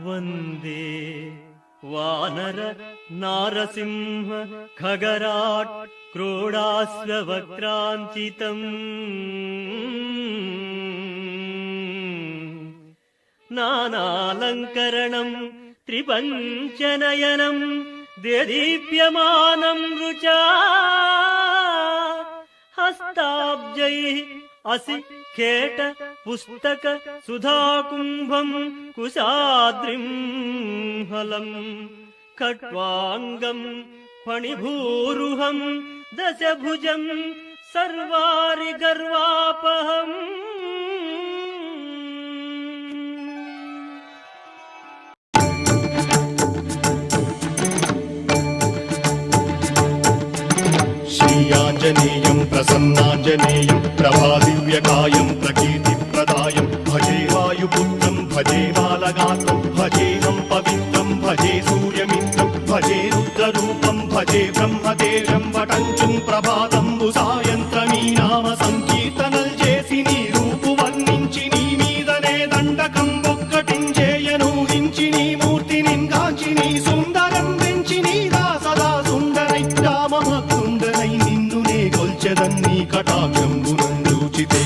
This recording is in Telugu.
వందే వానర నారసింహ ఖగరాట్ క్రోడాస్వ వక్రాంచితం నానాలంకరణం త్రిపంచనయనం దేదీప్యమానం రుచా హస్తాబ్జైః అసిఖేట పుస్తక సుధాకుంభం కుశాద్రిం హలం ఖట్వాంగం ఫణిభూరుహం దశభుజం సర్వారి గర్వాపహం. శ్రీయాంజనేయం ప్రసన్నాంజనేయం ప్రభాదివ్యకాయం ప్రకీర్తిప్రదాయం భజే వాయుపుత్రం భజే బాలగాత్రం భజేహం పవిత్రం భజే సూర్యమిత్రం భజే రుద్రరూపం భజే బ్రహ్మదేవం వటంచుం ప్రభాతంబు సాయంత్రమీ నామ సంకీర్తనల్ చేసి నీ రూపు వర్ణించి నీ మీదనే దండకం ఒక్కటించేయనూహించి నీ మూర్తి నింగాంచి నీ సుందరం పెంచి నీ దాసదా సుందరై రామ భక్తుండరై నిన్ను నే గొల్చెదన్ నీ కటాక్షంబునందూచితే